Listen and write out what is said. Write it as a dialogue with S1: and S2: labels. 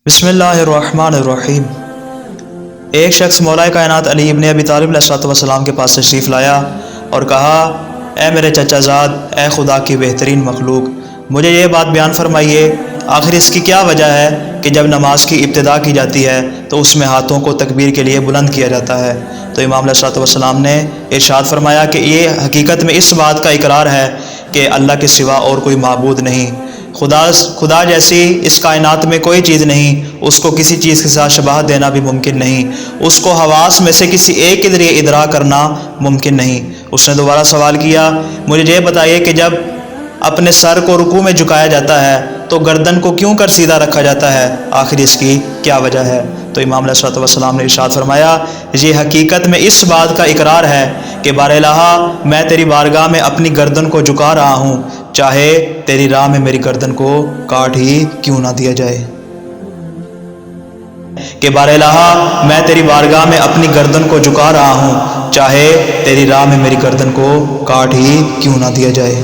S1: बिस्मिल्लाहिर्रहमानिर्रहीम। एक शख्स मौला कायनात अली इब्न अबी तालिब अलैहिस्सलाम के पास तशरीफ़ लाया और कहा, ए मेरे चचाजाद, ए खुदा की बेहतरीन मखलूक, मुझे ये बात बयान फरमाइए, आखिर इसकी क्या वजह है कि जब नमाज की इब्तिदा की जाती है तो उसमें हाथों को तकबीर के लिए बुलंद किया जाता है। तो इमाम अलैहिस्सलाम ने इरशाद फरमाया कि ये हकीकत में इस बात का इकरार है कि अल्लाह के सिवा और कोई माबूद नहीं, खुदा जैसी इस कायनात में कोई चीज़ नहीं, उसको किसी चीज़ के साथ शबाहत देना भी मुमकिन नहीं, उसको हवास में से किसी एक के ज़रिए इदरा करना मुमकिन नहीं। उसने दोबारा सवाल किया, मुझे ये बताइए कि जब अपने सर को रुकू में झुकाया जाता है तो गर्दन को क्यों कर सीधा रखा जाता है, आखिर इसकी क्या वजह है? तो इमाम अलैहिस्सलाम ने इरशाद फरमाया, ये हकीकत में इस बात का इकरार है कि बारहा मैं तेरी बारगाह में अपनी गर्दन को झुका रहा हूँ, चाहे तेरी राह में मेरी गर्दन को काट ही क्यों ना दिया जाए। कि बारहा मैं तेरी बारगाह में अपनी गर्दन को झुका रहा हूँ, चाहे तेरी राह में मेरी गर्दन को काट ही क्यों ना दिया जाए।